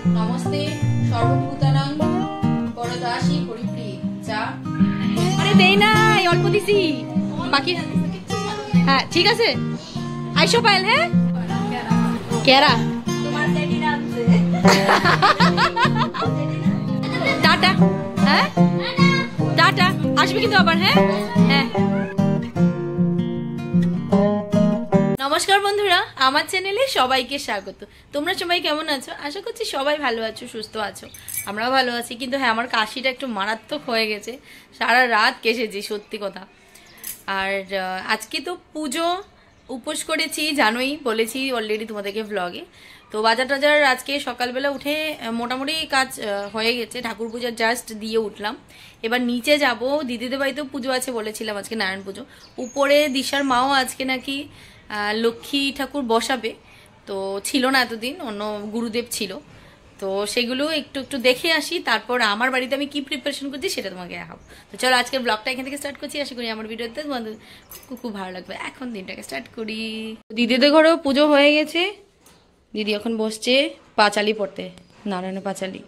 নমস্তে সর্বভূতানাং পরদাসী হরিপ্রিয়ে চা। আরে দেই না, অল্প দিছি বাকি। হ্যাঁ ঠিক আছে, আইসো পায়েল। হ্যাঁ কেরা টাটা। হ্যাঁ টাটা, আসবে কিন্তু আবার। হ্যাঁ হ্যাঁ। নমস্কার বন্ধুরা, আমার চ্যানেলে সবাইকে স্বাগত। তোমরা সবাই কেমন আছো? আশা করছি সবাই ভালো আছো, সুস্থ আছো। আমরাও ভালো আছি, কিন্তু হ্যাঁ আমার কাশিটা একটু মারাত্মক হয়ে গেছে, সারা রাত কেসেছি সত্যি কথা। আর আজকে তো পুজো, উপোস করেছি জানোই, বলেছি অলরেডি তোমাদেরকে ভ্লগে। তো বাজার টাজার আজকে সকালবেলা উঠে মোটামুটি কাজ হয়ে গেছে, ঠাকুর পূজার জাস্ট দিয়ে উঠলাম। এবার নিচে যাব, দিদিদের বাড়িতেও পুজো আছে বলেছিলাম, আজকে নারায়ণ পুজো। উপরে দিশার মাও আজকে নাকি লক্ষ্মী ঠাকুর বসাবে, তো ছিল না এতদিন, অন্য গুরুদেব ছিল। তো সেগুলো একটু একটু দেখে আসি, তারপর আমার বাড়িতে আমি কি প্রিপারেশন করছি সেটা তোমাকে দেখাবো। তো চলো আজকের ব্লগটা এখান থেকে স্টার্ট করছি। আশা করি আমার ভিডিওতে তোমাদের খুব ভালো লাগবে। এখন দিনটাকে স্টার্ট করি। দিদিদের ঘরেও পুজো হয়ে গেছে, দিদি এখন বসছে পাঁচালি পড়তে, নারায়ণের পাঁচালি।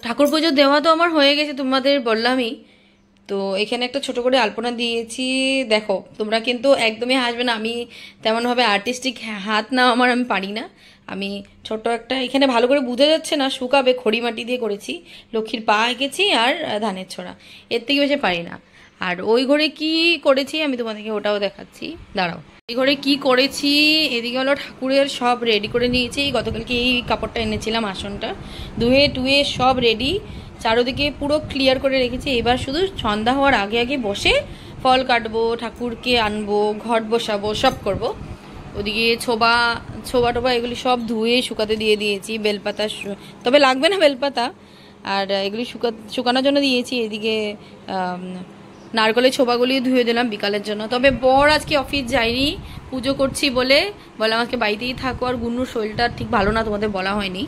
ঠাকুর পুজো দেওয়া তো আমার হয়ে গেছে, তোমাদের বললামই। তো এখানে একটা ছোট করে আলপনা দিয়েছি, দেখো তোমরা কিন্তু একদমই হাসবে না, আমি তেমনভাবে আর্টিস্টিক হাত না আমার, আমি পারি না। আমি ছোট একটা, এখানে ভালো করে বোঝা যাচ্ছে না, শুকাবে, খড়ি মাটি দিয়ে করেছি, লক্ষ্মীর পা এঁকেছি আর ধানের ছড়া, এর থেকে বেশি পারি না। আর ওই ঘরে কি করেছি আমি তোমাদেরকে ওটাও দেখাচ্ছি, দাঁড়াও। এই ঘরে কি করেছি, এদিকে হলো ঠাকুরের সব রেডি করে নিয়েছি। গতকালকে এই কাপড়টা এনেছিলাম, আসনটা ধুয়ে টুয়ে সব রেডি, চারোদিকে পুরো ক্লিয়ার করে রেখেছি। এবার শুধু সন্ধ্যা হওয়ার আগে আগে বসে ফল কাটবো, ঠাকুরকে আনবো, ঘট বসাবো, সব করব। ওদিকে ছোবা টোবা এগুলি সব ধুয়ে শুকাতে দিয়ে দিয়েছি। বেলপাতা তবে লাগবে না বেলপাতা, আর এগুলি শুকানোর জন্য দিয়েছি। এদিকে নারকেলের ছোবাগুলি ধুয়ে দিলাম বিকালের জন্য। তবে বর আজকে অফিস যায়নি, পুজো করছি বলে আমাকে বাড়িতেই থাকো। আর গুন্নুর শরীরটা ঠিক ভালো না, তোমাদের বলা হয়নি,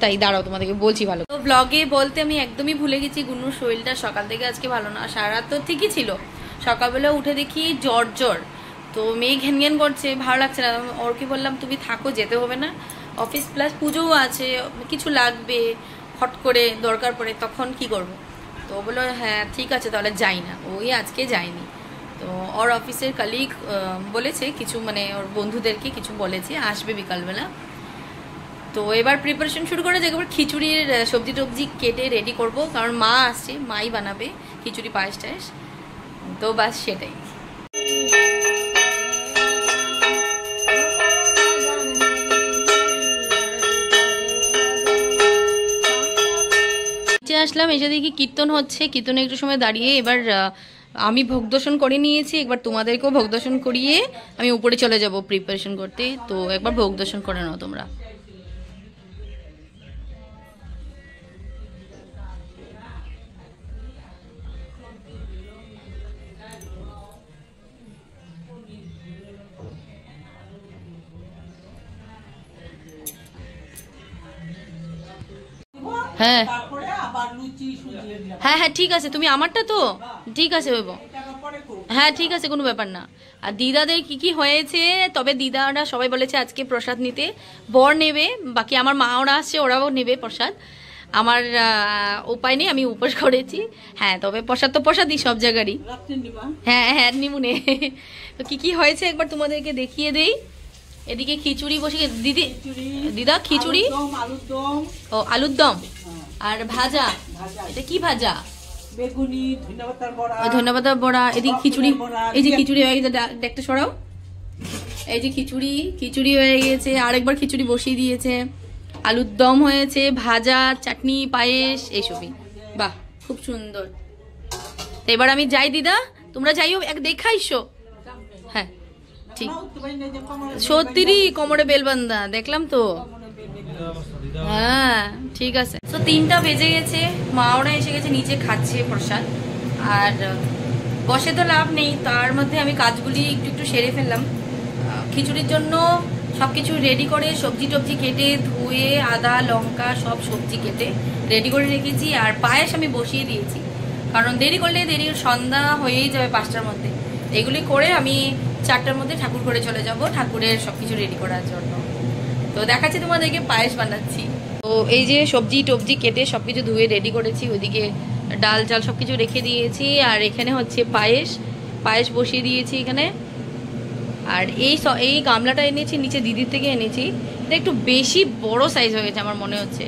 তাই দাঁড়াও তোমাদেরকে বলছি। ভালো তো ব্লগে বলতে আমি একদমই ভুলে গেছি, গুন্নুর শরীরটা সকাল থেকে আজকে ভালো না। সারা রাত তো ঠিকই ছিল, সকালবেলা উঠে দেখি জ্বর। তো মেয়ে ঘ্যান ঘ্যান করছে, ভালো লাগছে না। ওর কি বললাম, তুমি থাকো, যেতে হবে না অফিস, প্লাস পুজোও আছে, কিছু লাগবে হট করে দরকার পড়ে, তখন কি করব। তো বললো হ্যাঁ ঠিক আছে তাহলে যাই না। ওই আজকে যায়নি। তো ওর অফিসের কালিগ বলেছে কিছু, মানে ওর বন্ধুদেরকে কিছু বলেছে, আসবে বিকালবেলা। তো এবার প্রিপারেশন শুরু করে যাবো, খিচুড়ির সবজি টবজি কেটে রেডি করব, কারণ মা আসছে, মাই বানাবে খিচুড়ি পায়েস টায়েস। তো বাস সেটাই। আসলাম, এসে দেখি কীর্তন হচ্ছে, কীর্তনে একটু সময় দাঁড়িয়ে এবার আমি ভোগ দর্শন করে নিয়েছি। একবার তোমাদেরকেও ভোগ দর্শন করিয়ে আমি উপরে চলে যাব প্রিপারেশন করতে। তো একবার ভোগ দর্শন করে নাও তোমরা। হ্যাঁ হ্যাঁ হ্যাঁ ঠিক আছে, তুমি আমারটা তো ঠিক আছে হইব। হ্যাঁ ঠিক আছে, কোনো ব্যাপার না। আর দিদাদের কি কি হয়েছে, তবে দিদারা সবাই বলেছে আজকে প্রসাদ নিতে, বর নেবে, বাকি আমার মা ওরা আসছে, ওরাও নেবে প্রসাদ। আমার উপায় নেই, আমি উপোস করেছি। হ্যাঁ তবে প্রসাদ তো প্রসাদই সব জায়গারই। হ্যাঁ হ্যাঁ নিমুনে। তো কি কি হয়েছে একবার তোমাদেরকে দেখিয়ে দেই। এদিকে খিচুড়ি বসে, দিদা খিচুড়ি, ও আলুর দম আর ভাজা। এটা কি ভাজা? বেগুনি, ধন্যবাদ বড়া। এদিকে খিচুড়ি, এই যে খিচুড়ি হয়ে গেছে, দেখতে সরাও। এই যে খিচুড়ি হয়ে গেছে, আরেকবার খিচুড়ি বসিয়ে দিয়েছে, আলুর দম হয়েছে, ভাজা, চাটনি, পায়েস, এইসবই। বাহ খুব সুন্দর। এবার আমি যাই দিদা, তোমরা যাইও, এক দেখাইছো। হ্যাঁ ঠিক, সত্যিরই কোমরে বেলবান্ধা, দেখলাম তো। হ্যাঁ ঠিক আছে। তো 3টা বেজে গেছে, মা ওরা এসে গেছে, নিচে খাচ্ছে প্রসাদ। আর বসে তো লাভ নেই, তার মধ্যে আমি কাজগুলি একটু একটু সেরে ফেললাম। খিচুড়ির জন্য সবকিছু রেডি করে, সবজি টবজি কেটে ধুয়ে, আদা লঙ্কা সব সবজি কেটে রেডি করে রেখেছি। আর পায়েস আমি বসিয়ে দিয়েছি, কারণ দেরি করলে সন্ধ্যা হয়েই যাবে 5টার মধ্যে। এগুলি করে আমি 4টার মধ্যে ঠাকুর করে চলে যাব ঠাকুরের সবকিছু রেডি করার জন্য। তো দেখাচ্ছি তোমাদেরকে পায়েস বানাচ্ছি। তো এই যে সবজি টবজি কেটে সবকিছু ধুয়ে রেডি করেছি, ওইদিকে ডাল চাল সবকিছু রেখে দিয়েছি, আর এখানে হচ্ছে পায়েস বসিয়ে দিয়েছি এখানে। আর এই গামলাটা এনেছি নিচে দিদির থেকে এনেছি, এটা একটু বেশি বড় সাইজ হয়ে গেছে আমার মনে হচ্ছে,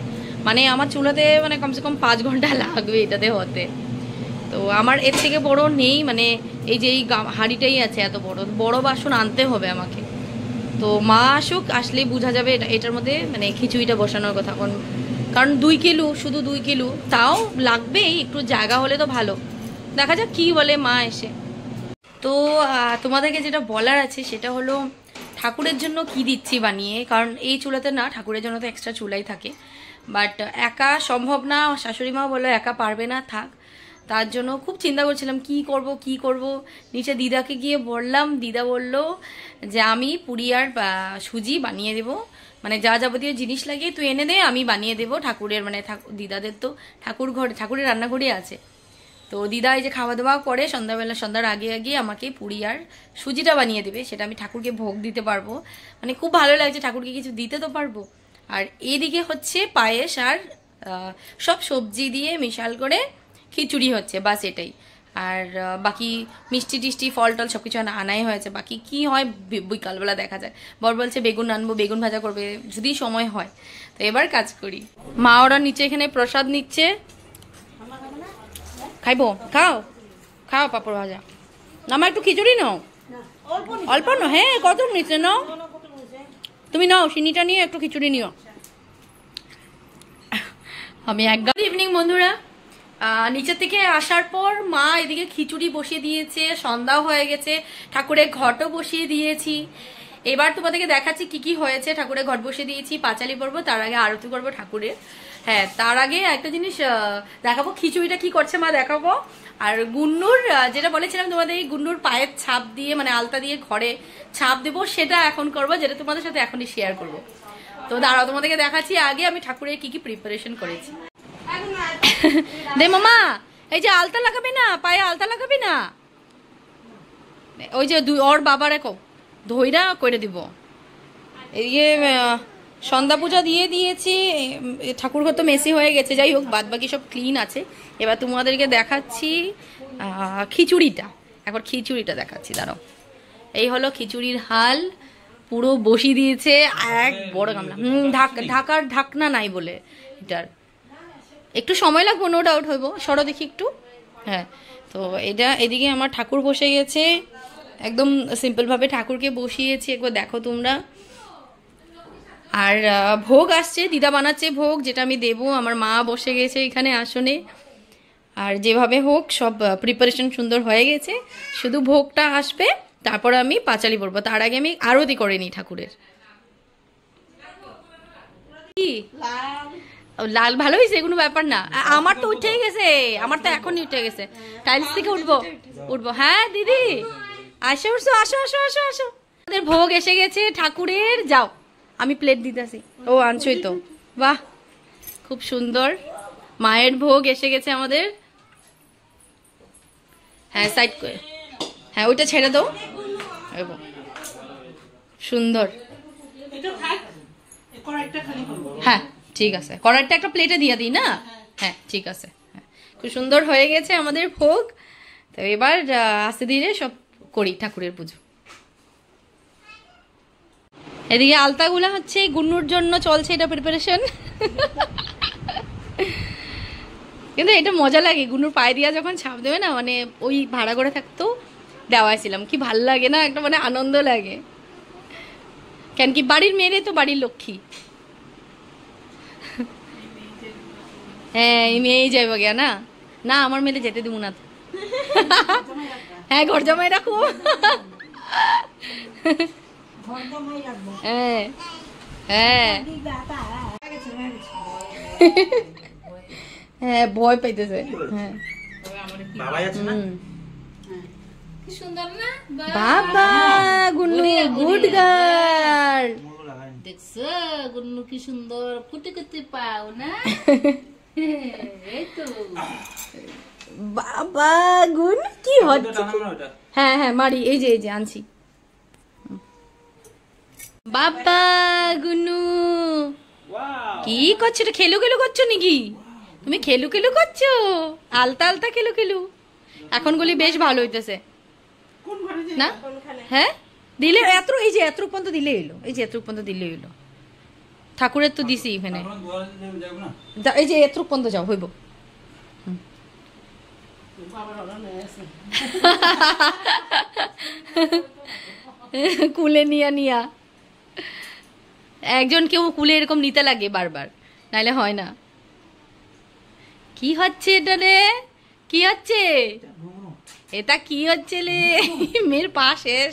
মানে আমার চুলাতে মানে কমসে কম 5 ঘন্টা লাগবে এটাতে হতে। তো আমার এর থেকে বড় নেই, মানে এই যে এই হাঁড়িটাই আছে এত বড়, বড় বাসন আনতে হবে আমাকে। তো মা আসুক, আসলেই বোঝা যাবে এটার মধ্যে মানে খিচুড়িটা বসানোর কথা, কারণ 2 কিলো, শুধু 2 কিলো, তাও লাগবেই, একটু জায়গা হলে তো ভালো। দেখা যাক কি বলে মা এসে। তো তোমাদেরকে যেটা বলার আছে সেটা হলো ঠাকুরের জন্য কি দিচ্ছি বানিয়ে, কারণ এই চুলাতে না, ঠাকুরের জন্য তো এক্সট্রা চুলাই থাকে, বাট একা সম্ভব না, শাশুড়ি মা বললো একা পারবে না, থাক। তার জন্য খুব চিন্তা করছিলাম কি করব। নিচে দিদাকে গিয়ে বললাম, দিদা বলল যে আমি পুরি আর সুজি বানিয়ে দেবো, মানে যা যাবতীয় জিনিস লাগে তুই এনে দে, আমি বানিয়ে দেবো ঠাকুরের, মানে দিদাদের তো ঠাকুরের রান্নাঘরে আছে। তো দিদা এই যে খাওয়া দাওয়া করে সন্ধ্যার আগে আমাকে পুরি আর সুজিটা বানিয়ে দেবে, সেটা আমি ঠাকুরকে ভোগ দিতে পারবো, মানে খুব ভালো লাগছে, ঠাকুরকে কিছু দিতে তো পারবো। আর এদিকে হচ্ছে পায়েস আর সব সবজি দিয়ে মিশাল করে খিচুড়ি হচ্ছে, বাস এটাই। আর বাকি মিষ্টি টিষ্টি ফল টল সবকিছু আনাই হয়েছে, বাকি কি হয় বিকালবেলা দেখা যায়। বর বলছে বেগুন আনবো, বেগুন ভাজা করবে যদি সময় হয়। তো এবার কাজ করি। মা ওরা নিচে এখানে প্রসাদ নিচ্ছে, খাইবো, খাও পাপড় ভাজা। আমার একটু খিচুড়ি নাও, অল্প না, হ্যাঁ কত নিচ্ছে নাও, তুমি নাও চিনিটা নিয়ে একটু খিচুড়ি নিও। আমি একদম ইভিনিং বন্ধুরা, নিচের থেকে আসার পর মা এদিকে খিচুড়ি বসিয়ে দিয়েছে, সন্ধ্যাও হয়ে গেছে, ঠাকুরের ঘটও বসিয়ে দিয়েছি। এবার তোমাদেরকে দেখাচ্ছি কি কি হয়েছে। ঠাকুরের ঘট বসিয়ে দিয়েছি, পাঁচালি পড়বো, তার আগে আরতি করবো ঠাকুরের। হ্যাঁ, তার আগে একটা জিনিস দেখাবো, খিচুড়িটা কি করছে মা দেখাবো। আর গুন্নুর যেটা বলেছিলাম তোমাদের, এই গুন্নুর পায়ের ছাপ দিয়ে, মানে আলতা দিয়ে ঘরে ছাপ দেবো, সেটা এখন করবো, যেটা তোমাদের সাথে এখনই শেয়ার করবো। তো দাঁড়াও তোমাদেরকে দেখাচ্ছি, আগে আমি ঠাকুরের কি কি প্রিপারেশন করেছি। দে মামা, এই যে আলতা লাগাবে না, পায়ে আলতা লাগাবে না, ওই যে ওর বাবা রেখো ধইরা করে দিব। এই যে সন্ধ্যা পূজা দিয়ে দিয়েছি, ঠাকুর ঘর তো মেসি হয়ে গেছে, যাই হোক বাদ বাকি সব ক্লিন আছে। এবার তোমাদেরকে দেখাচ্ছি খিচুড়িটা, একবার খিচুড়িটা দেখাচ্ছি, দাঁড়াও। এই হলো খিচুড়ির হাল, পুরো বসিয়ে দিয়েছে এক বড় গামলা। ঢাকার ঢাকনা নাই বলে এটার একটু সময় লাগবে, নো ডাউট হইব, সরো দেখি একটু। হ্যাঁ, তো এটা এদিকে আমার ঠাকুর বসে গেছে, একদম সিম্পলভাবে ঠাকুরকে বসিয়েছি, একবার দেখো তোমরা। আর ভোগ আসছে, দিদা বানাচ্ছে ভোগ, যেটা আমি দেবো। আমার মা বসে গেছে এখানে আসনে, আর যেভাবে হোক সব প্রিপারেশন সুন্দর হয়ে গেছে, শুধু ভোগটা আসবে, তারপর আমি পাঁচালি পড়বো। তার আগে আমি আরতি করে নিই ঠাকুরের। কি লাল ভালো হয়েছে, কোনো ব্যাপার না, আমার তো উঠে গেছে, আমার তো এখনই উঠে গেছে, টাইলস থেকে উঠবো। হ্যাঁ দিদি আসো, আসো আসো আসো আসো, আমাদের ভোগ এসে গেছে ঠাকুরের, যাও আমি প্লেট দিতেছি। ও আনছই তো, বাহ খুব সুন্দর, মায়ের ভোগ এসে গেছে আমাদের। হ্যাঁ সাইড করে, হ্যাঁ ওইটা ছেড়ে দাও, সুন্দর। হ্যাঁ ঠিক আছে, কড়াইটা একটা প্লেটে দিয়ে দিই না, হ্যাঁ ঠিক আছে। হ্যাঁ, খুব সুন্দর হয়ে গেছে আমাদের ভোগ। তো এবার আস্তে ধীরে সব করি ঠাকুরের পুজো। এদিকে আলতাগুলা হচ্ছে গুন্নুর জন্য চলছে, এটা প্রিপারেশন। কিন্তু এটা মজা লাগে, গুন্নুর পায়ে দিয়া যখন ছাপ দেবে না, মানে ওই ভাড়া করে থাকতো দেওয়াইছিলাম, কি ভাল লাগে না, একটা মানে আনন্দ লাগে। কেন কি বাড়ির মেয়েরে তো বাড়ির লক্ষ্মী। হ্যাঁ মেয়েই যাইব গিয়া না, না আমার মেয়েলে যেতে দিব না। হ্যাঁ ঘর জামাই রাখো। হ্যাঁ হ্যাঁ হ্যাঁ ভয় পাইতেছে। হ্যাঁ বাবা গুন্নু গুড গার্ল, দেখছো গুন্নু কি সুন্দর কুটি কুটি পাও না। এই তো বাবা গুন কি হচ্ছে। হ্যাঁ হ্যাঁ মারি, এই যে আনছি, বাবা গুনু কি করছো? এটা খেলু খেলু করছো নাকি তুমি? খেলু খেলু করছো, আলতা আলতা খেলু খেলু। এখন গুলি বেশ ভালো হইতেছে না? হ্যাঁ দিলে এত, এই যে এত পর্যন্ত দিলে এলো, এই যে এত পর্যন্ত দিলে এলো। ঠাকুরের তো দিছি এখানে, এই যে এত পর্যন্ত যাও হইব। কুলে নিয়া নিয়া একজন কেউ কুলে এরকম নিতে লাগে বারবার, নাইলে হয় না। কি হচ্ছে এটা রে? কি হচ্ছে এটা? কি হচ্ছে রে? মেয়ের পা শেষ।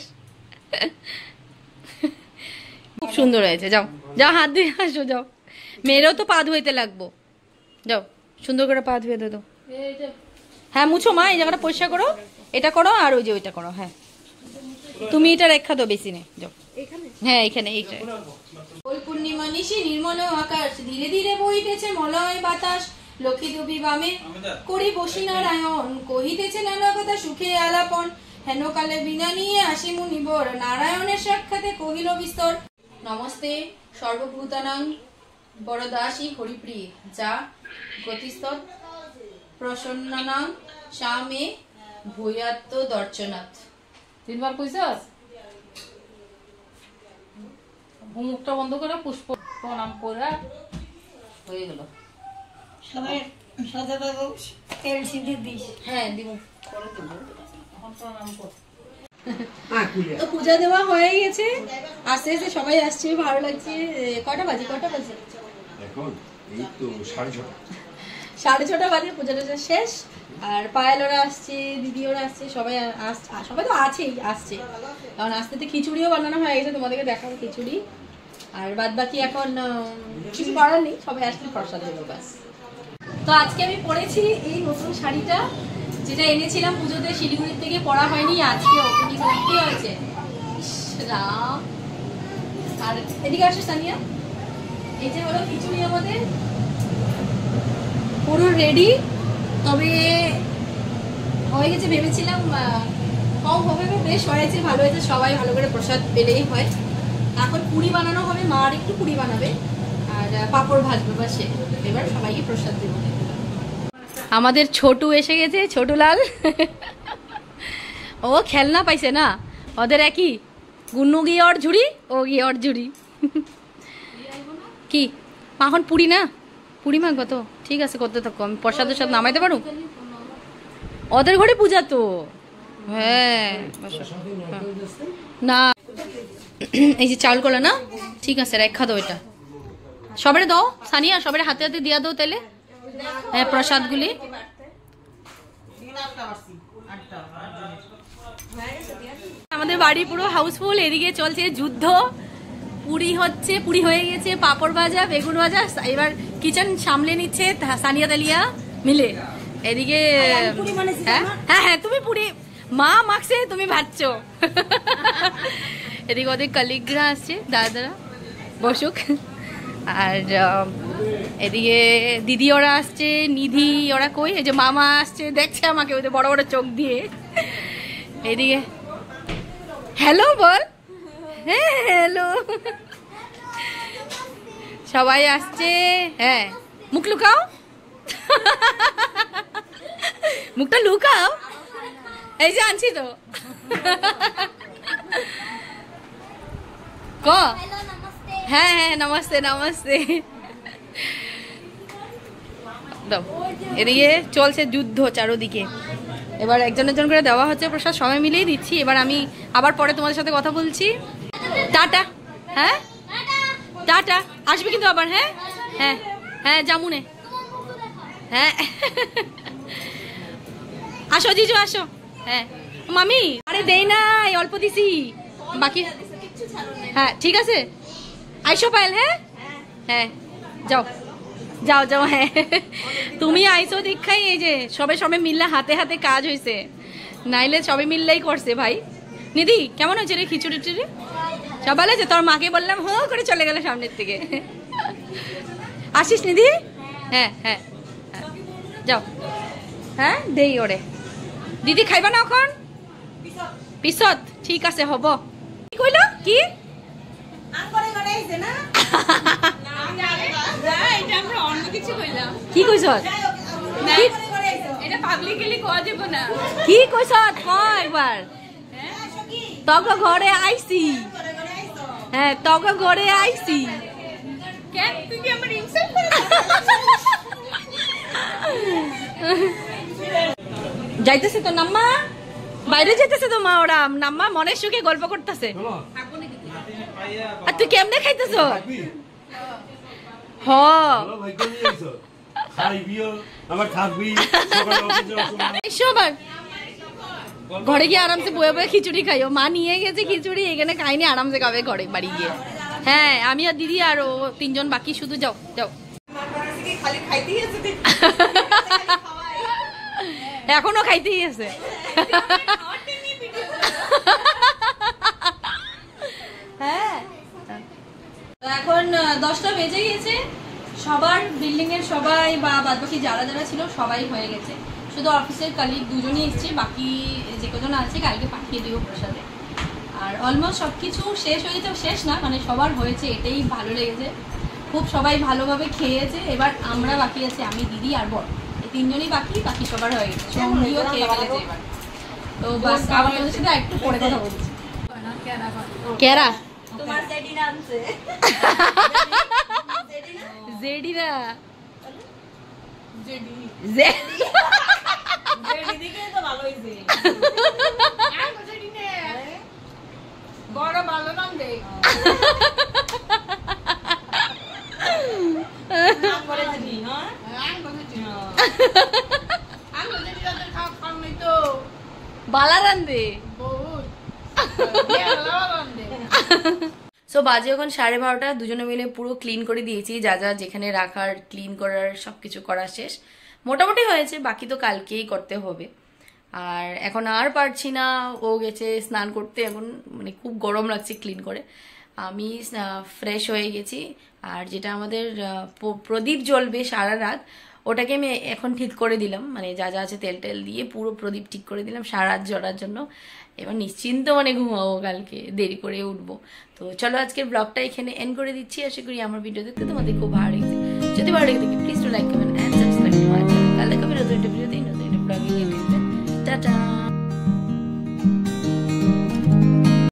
খুব সুন্দর হয়েছে, যাও যাও হাত ধুয়ে আসো, যাও। মেয়েরও তো পা ধুইতে লাগবো, যাও সুন্দর করে পা ধুয়ে দাও। হ্যাঁ মুছো মা, এই জায়গাটা পরিষ্কার করো, এটা করো আর ওই যে ওইটা করো। হ্যাঁ তুমি এটা রেখা দাও, বেশি নেই, যাও। হ্যাঁ এখানে এইটা। ওই পূর্ণিমা নিশি নির্মল আকাশ, ধীরে ধীরে বইতেছে মলয় বাতাস। লক্ষ্মী দেবী বামে করি বসি নারায়ণ, কহিতেছে নানা কথা সুখে আলাপন। হেন কালে বিনা নিয়ে আসি মুনিবর, নারায়ণের সাক্ষাতে কহিল বিস্তর। নমস্তে সর্বভূতানাং বরদাসী হরিপ্রিয়ে, যা গতিস্তৎ প্রসন্নানাং স্বামে ভূয়াত্ম দর্শনাথ। 3 বার কইছস? মুখটা বন্ধ করে পুষ্প প্রণাম করে হয়ে গেল। সবাই সাথে থাকো, এলসিডি দিস। হ্যাঁ দিব, করে দেবো, এখন প্রণাম কর। তো পূজা দেওয়া হয়ে গেছে, আস্তে আস্তে সবাই আসছে, ভালো লাগছে। কটা বাজে? এখন এই তো 6:30। 6:30 বাজে, পূজাটা শেষ। আর পায়েল ওরা আসছে, দিদি ওরা আসছে, সবাই আসছে, সবাই তো আছেই, আসছে। কারণ আস্তে আস্তে খিচুড়িও বানানো হয়ে গেছে, তোমাদেরকে দেখাবো খিচুড়ি। আর বাদ বাকি এখন কিছু করার নেই, সবাই আসলে প্রসাদ দেবো ব্যাস। তো আজকে আমি পরেছি এই নতুন শাড়িটা, যেটা এনেছিলাম পুজোতে শিলিগুড়ির থেকে, পরা হয়নি, আজকে ওপেনিং করতে হয়েছে। রাম, আর এদিকে আসো সানিয়া। এই যে হলো খিচুড়ি আমাদের পুরো রেডি, তবে হয়ে গেছে, ভেবেছিলাম কম হবে, বেশ হয়েছে, ভালো হয়েছে, সবাই ভালো করে প্রসাদ পেলেই হয়। এখন পুরি বানানো হবে, মা আর একটু পুরি বানাবে, আর পাঁপড় ভাজবে, বা সে এবার সবাইকে প্রসাদ দেবো। আমাদের ছোটু এসে গেছে, ছোটু লাল। ও খেলনা পাইছে না, ওদের একই, গুন্নু গিয়ে ওর ঝুড়ি, ও গিয়ে ওর ঝুড়ি। কি এখন পুরি না, পুরি মাখবো তো, ঠিক আছে করতে থাকো, আমি প্রসাদের সাথে নামাইতে পারো। ওদের ঘরে পূজা তো, হ্যাঁ না। এই যে চাউল কলা না, ঠিক আছে রেখা দাও, এটা সবারে দাও সানিয়া, সবারে হাতে হাতে দিয়া দাও তাহলে। হ্যাঁ প্রসাদগুলি। আমাদের বাড়ি পুরো হাউসফুল, এদিকে চলছে যুদ্ধ। পুরি হচ্ছে, পুরি হয়ে গেছে, পাঁপড় ভাজা, বেগুন ভাজা, এবার কিচেন সামলে নিচ্ছে সানিয়া তালিয়া মিলে। এদিকে হ্যাঁ হ্যাঁ হ্যাঁ তুমি পুরি মা মাখছে, তুমি ভাজছো। এদিকে ওদের কলিগরা আসছে, দাদারা বসুক। আর এদিকে দিদি ওরা আসছে, নিধি ওরা কই, এই যে মামা আসছে, দেখছে আমাকে ওদের বড় বড় চোখ দিয়ে। এদিকে হ্যালো বল, হ্যাঁ হ্যালো, সবাই আসছে। হ্যাঁ মুখ লুকাও, মুখটা লুকাও, এই যে আনছি তো। ক হ্যাঁ হ্যাঁ নমস্তে নমস্তে। এদিকে চলছে যুদ্ধ চারোদিকে, এবার একজন একজন করে দেওয়া হচ্ছে প্রসাদ, সবাই মিলেই দিচ্ছি। এবার আমি আবার পরে তোমাদের সাথে কথা বলছি, টাটা। হ্যাঁ টাটা, আসবে কিন্তু আবার। হ্যাঁ হ্যাঁ হ্যাঁ জামুনে, হ্যাঁ আসো জিজু আসো। হ্যাঁ মামি, আরে দেই না, অল্প দিছি বাকি। হ্যাঁ ঠিক আছে, আইসো পায়েল। হ্যাঁ হ্যাঁ যাও যাও যাও। হ্যাঁ তুমি আইসো দীক্ষাই, এই যে সবে সবে মিললে হাতে হাতে কাজ হয়েছে, নাইলে সবে মিললেই করছে। ভাই নিধি কেমন হয়েছে রে খিচুড়ি টিচুড়ি? সব ভালো আছে? তোর মাকে বললাম হো করে চলে গেল সামনের থেকে। আসিস নিধি? হ্যাঁ হ্যাঁ যাও। হ্যাঁ দেই ওরে। দিদি খাইবা না এখন? পিছত ঠিক আছে হব। কি কইল? কি এটা পাবলিকলি কোয়া যাব না কি কইছ ক একবার তগ ঘরে আইছি হ্যাঁ তগ ঘরে আইছি কেন তুই কি আমার ইনসাল্ট করে যাইতেছে তো নাম্মা বাইরে যাইতেছে তো মা ওরা নাম্মা মনের সুখে গল্প করতেছে আর তুই কেমনে খাইতেছ হ সবার ঘরে গিয়ে আরামসে বয়ে বয়ে খিচুড়ি খাইও মা নিয়ে গেছে খিচুড়ি এখানে খাইনি আরামসে খাবে ঘরে বাড়ি গিয়ে হ্যাঁ আমি আর দিদি আর ও তিনজন বাকি শুধু যাও যাও এখনো খাইতেই আছে হ্যাঁ এখন 10টা বেজে গেছে সবার বিল্ডিং এর সবাই বা বাদবাকি যারা যারা ছিল সবাই হয়ে গেছে শুধু অফিসের কলিগ দুজনই এসছে বাকি যে কজন আছে কালকে পাঠিয়ে দিব প্রসাদে আর অলমোস্ট সবকিছু শেষ হয়েছে শেষ না মানে সবার হয়েছে এটাই ভালো লেগেছে খুব সবাই ভালোভাবে খেয়েছে এবার আমরা বাকি আছে আমি দিদি আর বড় এই তিনজনই বাকি সবার হয়ে গেছে সঙ্গীও খেয়ে ফেলেছে এবার তো বাস আবার ওদের সাথে একটু পরে কথা বলছি কেরা তোমার জেডি নামছে জেডি না জেডি জেডি জেডি দিকে তো ভালো হইছে আর জেডি নে বড় ভালো নাম দে নাম বলে জেডি হ্যাঁ নাম বলে জেডি আমি জেডি রাতে খাও নাই তো বালারান দে বহুত বালারান দে সো বাজে এখন 12:30 দুজনে মিলে পুরো ক্লিন করে দিয়েছি যা যা যেখানে রাখার ক্লিন করার সবকিছু করা শেষ মোটামুটি হয়েছে বাকি তো কালকেই করতে হবে আর এখন আর পারছি না ও গেছে স্নান করতে এখন মানে খুব গরম লাগছে ক্লিন করে আমি ফ্রেশ হয়ে গেছি আর যেটা আমাদের প্রদীপ জ্বলবে সারা রাত ওটাকে আমি এখন ঠিক করে দিলাম মানে যা যা আছে তেল টেল দিয়ে পুরো প্রদীপ ঠিক করে দিলাম সারা রাত জ্বলার জন্য এবার নিশ্চিন্ত মানে ঘুমাবো কালকে দেরি করে উঠবো তো চলো আজকের ব্লগটা এখানে এন্ড করে দিচ্ছি আশা করি আমার ভিডিও দেখতে তোমাদের খুব ভালো লেগেছে যদি ভালো লেগে থাকে please to like comment and subscribe to my channel কালকে আমি নতুন একটা ভিডিওতে নতুন একটা ব্লগে নিয়ে টাটা